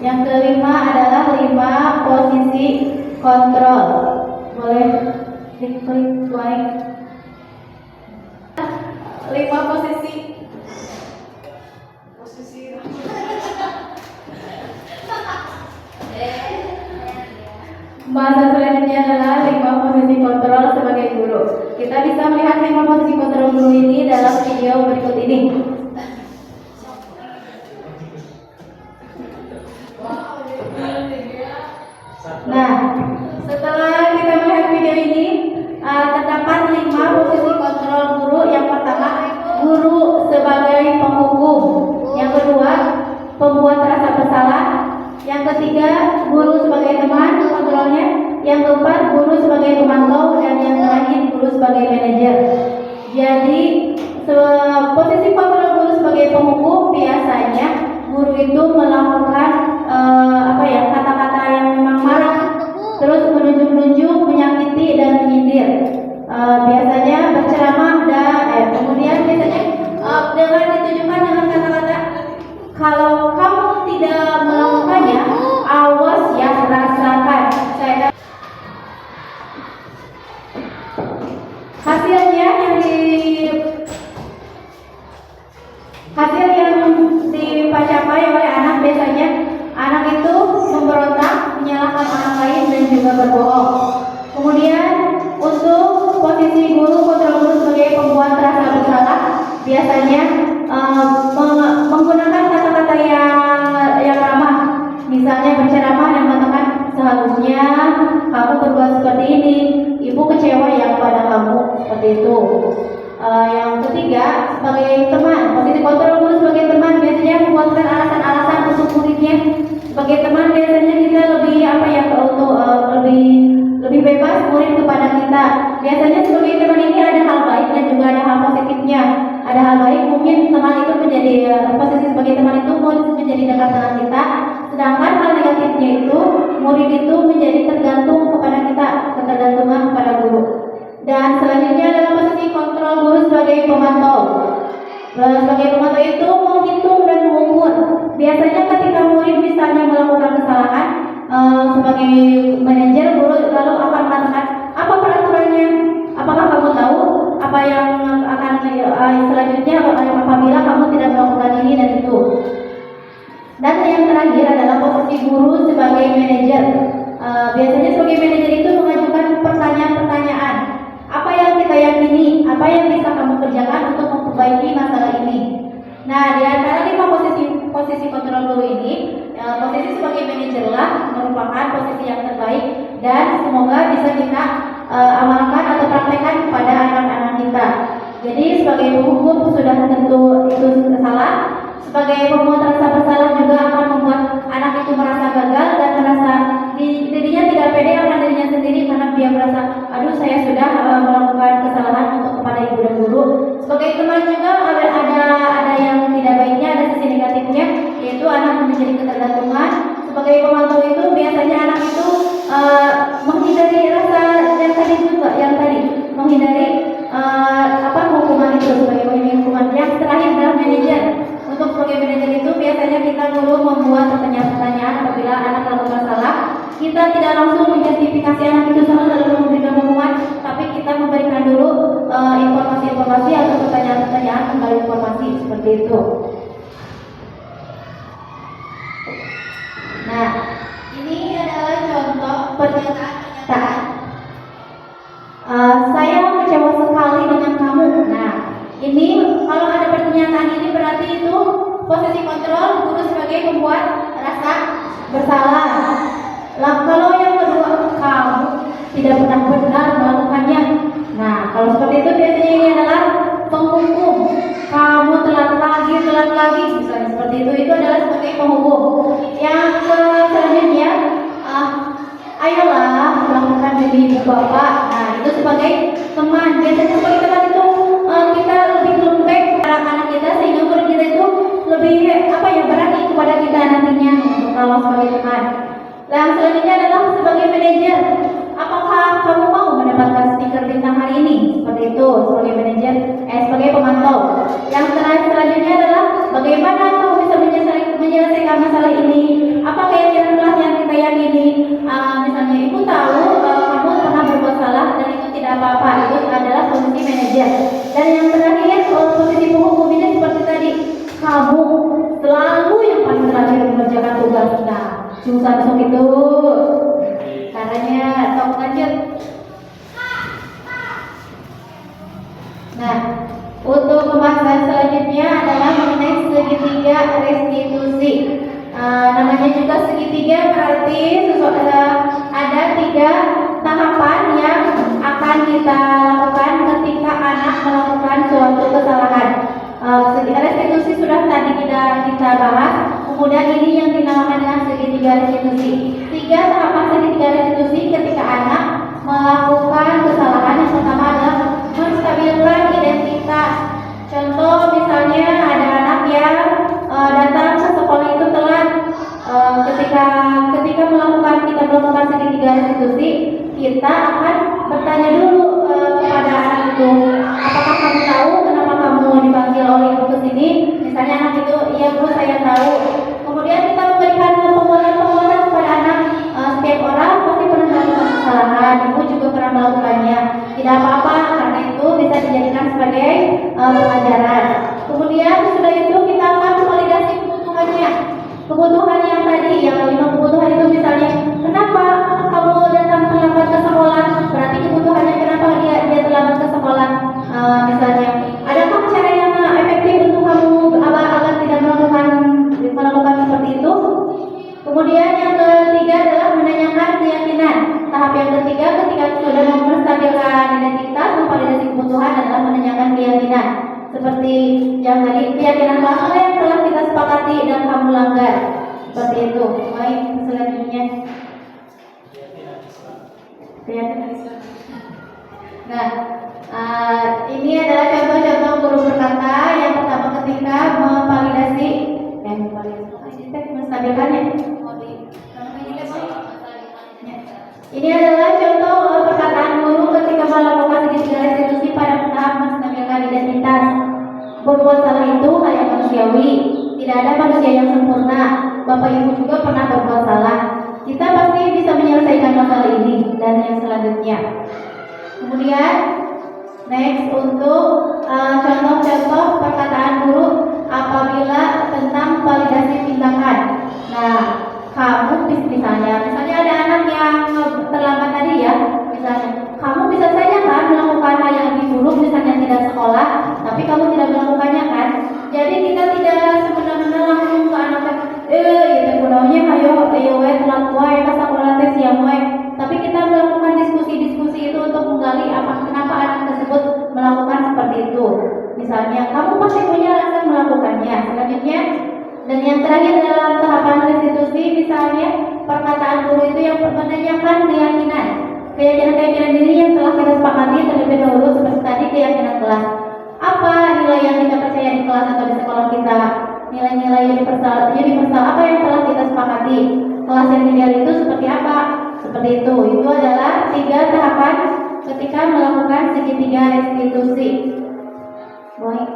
Yang kelima adalah 5 posisi kontrol. Boleh klik like. 5 posisi Bahasa selanjutnya adalah 5 posisi kontrol sebagai guru. Kita bisa melihat 5 posisi kontrol guru ini dalam video berikut ini. Nah, setelah kita melihat video ini, terdapat 5 posisi kontrol guru. Yang pertama, guru sebagai penghukum. Yang kedua, pembuat rasa bersalah. Yang ketiga, guru sebagai teman kontrolnya. Yang keempat, guru sebagai pemantau. Dan yang terakhir, guru sebagai manajer. Jadi, posisi kontrol guru sebagai penghukum biasanya guru itu melakukan kata-kata yang memang marah, terus menunjuk-nunjuk, menyakiti dan menyindir. Biasanya berceramah dan kemudian biasanya dengan ditujukan dengan kata-kata, kalau kamu tidak melakukannya, awas ya, rasakan. Hasil yang dicapai oleh anak biasanya anak itu memberontak, menyalahkan orang lain dan juga berbohong. Kemudian untuk posisi guru kontrol guru sebagai pembuat rasa bersalah biasanya menggunakan kata-kata yang ramah, misalnya berceramah dan mengatakan seharusnya kamu berbuat seperti ini, ibu kecewa ya pada kamu, seperti itu. Yang ketiga, sebagai teman, posisi kontrol guru sebagai teman biasanya membuatkan alasan-alasan untuk muridnya. Sebagai teman biasanya kita lebih bebas murid kepada kita. Biasanya sebagai teman ini ada hal baik dan juga ada hal positifnya. Ada hal baik, mungkin teman itu menjadi posisi sebagai teman itu murid menjadi dekat dengan kita. Sedangkan hal negatifnya itu murid itu menjadi tergantung kepada kita, ketergantungan kepada guru. Dan selanjutnya adalah posisi kontrol guru sebagai pemantau. Sebagai pemantau itu menghitung dan mengukur. Biasanya ketika murid misalnya melakukan kesalahan, sebagai manajer guru lalu akan mengatakan, apa peraturannya? Apakah kamu tahu apa yang akan selanjutnya apabila kamu tidak melakukan ini dan itu? Dan yang terakhir adalah posisi guru sebagai manajer. Biasanya sebagai manajer itu mengajukan pertanyaan-pertanyaan. Apa yang kita yakini? Apa yang bisa kamu kerjakan untuk memperbaiki masalah ini? Nah, di antara 5 posisi kontrol guru ini, posisi sebagai manajer lah merupakan posisi yang terbaik dan semoga bisa kita amalkan atau praktekkan kepada anak-anak kita. Jadi sebagai penghukum sudah tentu itu salah. Sebagai pembuat rasa bersalah juga akan membuat anak itu merasa gagal dan merasa dirinya tidak pede akan dirinya sendiri karena dia merasa, aduh saya sudah melakukan kesalahan untuk kepada ibu dan guru. Sebagai teman juga ada yang tidak baiknya, ada sisi negatifnya, yaitu anak menjadi ketergantungan. Sebagai pemantau itu biasanya anak itu menghindari rasa yang tadi menghindari hukuman itu sebagai hukuman. Yang terakhir adalah manajer. Untuk sebagai manajer itu biasanya kita dulu membuat pertanyaan-pertanyaan apabila anak melakukan salah. Kita tidak langsung menjustifikasi anak itu salah dalam memberikan hukuman, tapi kita memberikan dulu informasi-informasi atau pertanyaan-pertanyaan kembali informasi seperti itu. Nah, ini adalah contoh pernyataan. Saya kecewa sekali dengan kamu. Nah, ini kalau ada pernyataan ini berarti itu posisi kontrol guru sebagai pembuat rasa bersalah. Kalau yang kedua, kamu tidak benar-benar melakukannya. Nah, kalau seperti itu biasanya ini adalah penghukum. Kamu telat lagi, misalnya seperti itu adalah sebagai penghukum. Yang selanjutnya, ayolah melakukan demi ibu bapak. Nah, itu sebagai teman. Biasanya sebagai teman itu kita lebih lembek anak-anak kita sehingga murid kita itu lebih berani kepada kita nantinya kalau sebagai teman. Dan selanjutnya adalah sebagai manajer. Apakah kamu mau mendapatkan stiker bintang hari ini? Seperti itu sebagai manajer, sebagai pemantau. Yang terakhir selanjutnya adalah bagaimana kamu bisa menyelesaikan masalah ini? Apa keyakinan kelas yang kita yakini? Misalnya ibu tahu kamu pernah berbuat salah dan itu tidak apa-apa, itu adalah posisi manajer. Dan yang terakhir posisi penghukum ini seperti tadi, kamu selalu yang paling terakhir mengerjakan tugas. Nah, susah besok itu caranya. Sok lanjut. Nah, untuk pembahasan selanjutnya adalah mengenai segitiga restitusi. Namanya juga segitiga berarti ada 3 tahapan yang akan kita lakukan ketika anak melakukan suatu kesalahan. Restitusi sudah tadi kita bahas. Kemudian ini yang dinamakan dengan segitiga restitusi. 3 tahapan segitiga restitusi ketika anak melakukan kesalahan. Yang pertama adalah menstabilkan identitas. Contoh misalnya ada anak yang datang ke sekolah itu telat. Ketika kita melakukan segitiga restitusi, kita akan bertanya dulu kepada anak itu, apakah kamu tahu kenapa kamu dipanggil oleh ibu ke sini? Misalnya anak itu, iya bu saya tahu. Kemudian kita memberikan penguatan kepada anak. Setiap orang pasti pernah melakukan kesalahan, ibu juga pernah melakukannya. Tidak apa-apa, karena itu bisa dijadikan sebagai pelajaran. Kemudian setelah itu kita akan validasi kebutuhannya. Kebutuhan yang tadi, yang 5 kebutuhan itu misalnya, kenapa kamu datang terlambat ke sekolah? Berarti kebutuhannya kenapa dia terlambat ke sekolah? Misalnya, adakah cara yang efektif untuk kamu agar tidak melakukan seperti itu? Kemudian yang ketiga adalah menanyakan keyakinan. Tahap yang ketiga ketika sudah menstabilkan identitas, memvalidasi kebutuhan adalah menanyakan keyakinan. Seperti yang tadi, keyakinan apa yang telah kita sepakati dan kamu langgar. Seperti itu. Baik, selanjutnya. Keyakinan Islam. Nah, ini adalah contoh-contoh guru berkata. Yang pertama ketika memvalidasi menstabilkannya. Ini adalah contoh perkataan guru ketika melakukan segitiga restitusi pada tahap menstabilkan identitas. Berbuat salah itu hal yang manusiawi. Tidak ada manusia yang sempurna. Bapak Ibu juga pernah berbuat salah. Kita pasti bisa menyelesaikan masalah ini dan yang selanjutnya. Kemudian next untuk contoh-contoh perkataan guru apabila tentang validasi tindakan. Nah, kamu misalnya ada anak yang terlambat tadi ya, misalnya kamu bisa saja kan melakukan hal yang lebih dulu, misalnya tidak sekolah, tapi kamu tidak melakukannya kan. Jadi kita tidak sebenarnya langsung ke anak itu gunanya ayo telat wae ka sekolah teh siang wae. Tapi kita melakukan diskusi-diskusi itu untuk menggali kenapa anak tersebut melakukan seperti itu. Misalnya kamu pasti punya alasan melakukannya. Selanjutnya dan yang terakhir dalam tahapan restitusi, misalnya perkataan guru itu yang menanyakan keyakinan diri yang telah kita sepakati terlebih dahulu, seperti tadi keyakinan kelas. Apa nilai yang kita percaya di kelas atau di sekolah kita? Nilai-nilai universal apa yang telah kita sepakati? Kelas yang ideal itu seperti apa? Seperti itu. Itu adalah 3 tahapan ketika melakukan segitiga restitusi. Baik.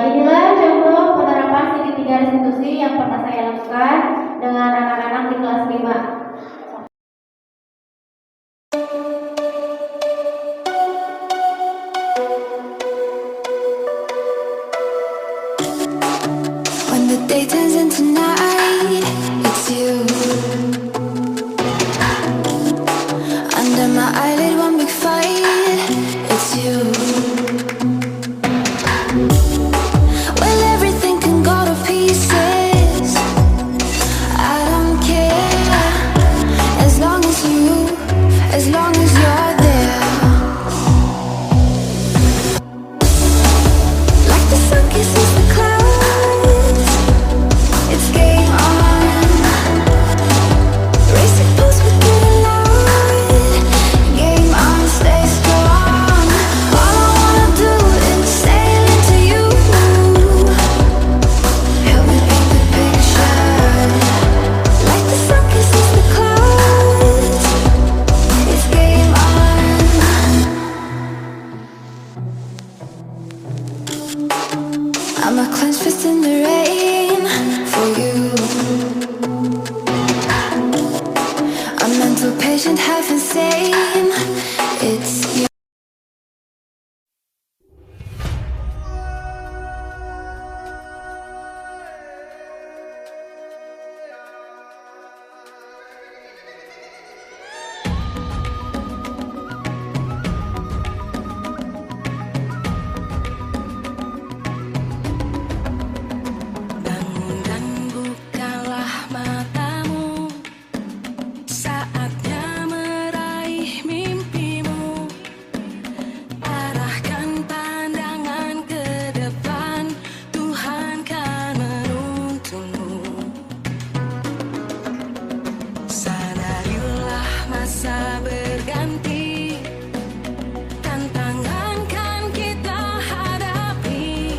Inilah contoh penerapan segitiga restitusi yang pernah saya lakukan dengan anak-anak di kelas 5. When the day turns into night, it's you. Under my eyelid, one big fight, it's you. Well, everything can go to pieces, I don't care. As long as you're there. Like the sun kisses the clouds, it's game on. I'm a clenched fist in the rain for you. I'm mental patient, half insane. It's you. Bangun dan bukalah matamu, saatnya meraih mimpimu. Arahkan pandangan ke depan, Tuhan kan menuntunmu. Sadarilah masa berganti, tantangan kan kita hadapi.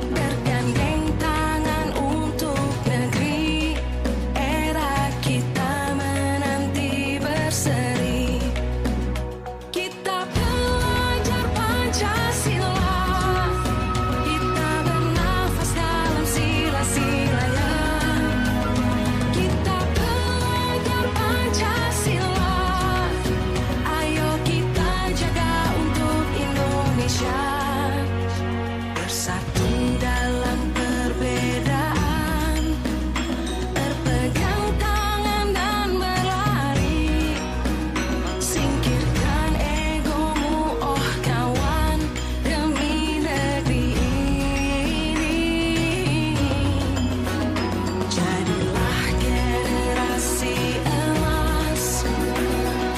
Bergandeng tangan untuk negeri, era kita menanti berseri. Kita belajar Pancasila, kita bernafas dalam sila-silanya. Kita belajar Pancasila, ayo kita jaga untuk Indonesia. Bersatu dalam perbedaan, berpegang tangan dan berlari. Singkirkan egomu, oh kawan, demi negeri ini. Jadilah generasi emas,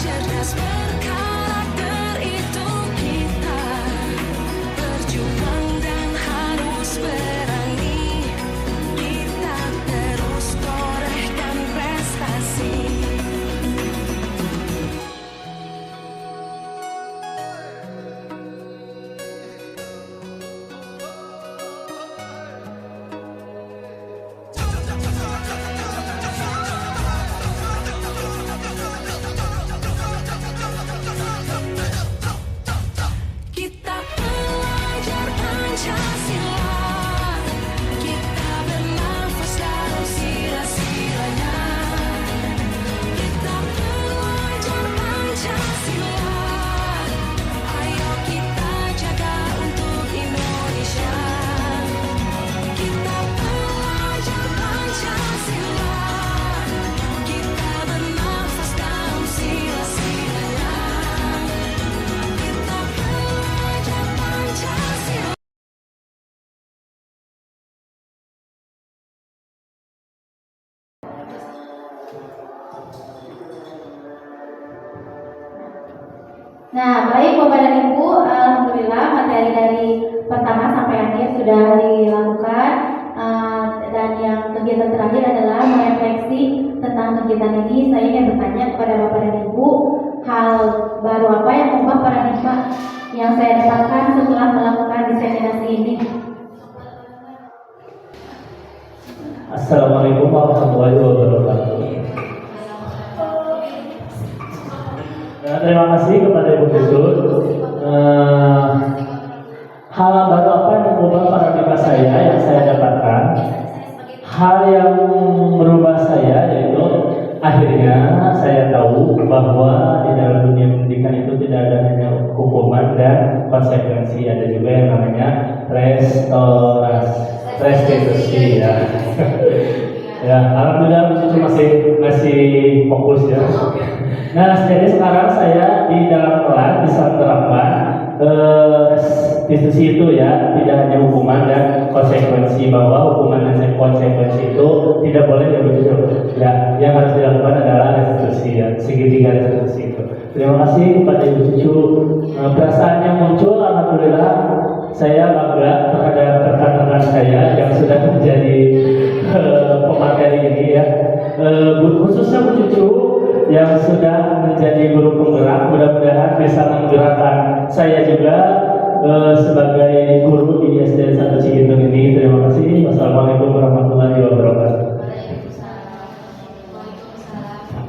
cerdas berkarakter itu kita. Berjuang dan harus berani, kita terus torehkan prestasi. Kita belajar Pancasila, kita bernafas dalam sila-silanya. Kita belajar Pancasila, ayo kita jaga untuk Indonesia. Kita belajar Pancasila, kita bernafas dalam sila-silanya. Kita belajar Pancasila. Nah, baik Bapak dan Ibu, alhamdulillah materi dari pertama sampai akhir sudah dilakukan. Dan yang kegiatan terakhir adalah merefleksi tentang kegiatan ini. Saya ingin bertanya kepada Bapak dan Ibu, hal baru apa yang mengubah paradigma yang saya dapatkan setelah melakukan diseminasi ini? Assalamualaikum warahmatullahi wabarakatuh. Terima kasih kepada Ibu Cucu. Hal baru apa yang mengubah paradigma saya yang saya dapatkan? Hal yang merubah saya yaitu akhirnya saya tahu bahwa di dalam dunia pendidikan itu tidak ada hanya hukuman dan konsekuensi, ada juga yang namanya restitusi ya. Ya, alhamdulillah itu masih fokus ya. Nah, jadi sekarang saya di dalam kelas bisa menerapkan restitusi itu ya, tidak hanya hukuman dan konsekuensi, bahwa hukuman dan konsekuensi itu tidak boleh begitu. Ya, yang harus dilakukan adalah restitusi ya, segitiga restitusi itu. Terima kasih kepada Ibu Cucu. Perasaan yang muncul, alhamdulillah saya bangga terhadap rekan-rekan saya yang sudah menjadi pemateri ini ya. Khususnya Bu Cucu yang sudah menjadi guru penggerak, mudah-mudahan bisa menggerakkan saya juga sebagai guru di SD 1 Cigintung ini. Terima kasih. Wassalamualaikum warahmatullahi wabarakatuh.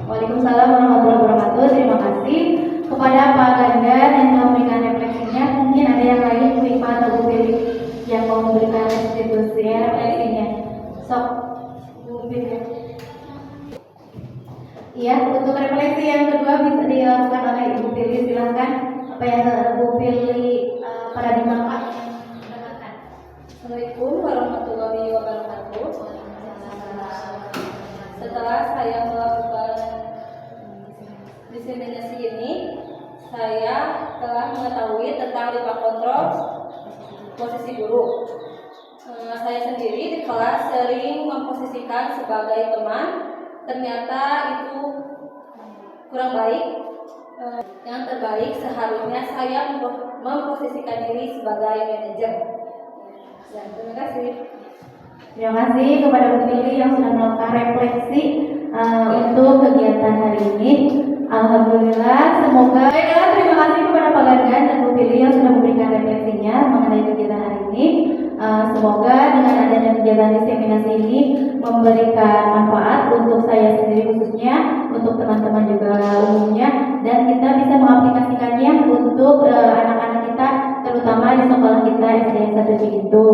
Waalaikumsalam warahmatullahi wabarakatuh. Terima kasih kepada Pak Ganjar yang telah memberikan refleksinya. Mungkin ada yang lain, Bu Ipa atau Bu Felix yang mau memberikan restitusi refleksinya. Sok, Bu Pili. Iya, untuk refleksi yang kedua bisa dilakukan oleh Ibu Pili. Silahkan apa yang Bu Pili paradigma Pak yang mendapatkan. Assalamualaikum warahmatullahi wabarakatuh. Setelah saya melakukan diseminasi ini, saya telah mengetahui tentang 5 kontrol posisi guru. Saya sendiri di kelas sering memposisikan sebagai teman, ternyata itu kurang baik. Yang terbaik seharusnya saya memposisikan diri sebagai manajer. Ya, terima kasih. Terima kasih kepada Bu Pili yang sudah melakukan refleksi untuk kegiatan hari ini. Alhamdulillah, semoga terima kasih kepada Pak Gangan dan Bu Pili yang sudah memberikan refleksinya mengenai kegiatan hari ini. Semoga dengan adanya kegiatan diseminasi ini memberikan manfaat untuk saya sendiri khususnya, untuk teman-teman juga umumnya, dan kita bisa mengaplikasikannya untuk anak-anak kita, terutama di sekolah kita SDN 1 Cigintu.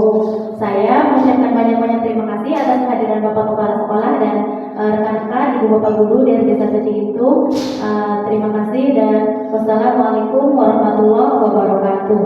Saya mengucapkan banyak-banyak terima kasih atas kehadiran Bapak Kepala Sekolah dan rekan-rekan Ibu Bapak Guru di SDN 1 Cigintu. Terima kasih dan wassalamualaikum warahmatullahi wabarakatuh.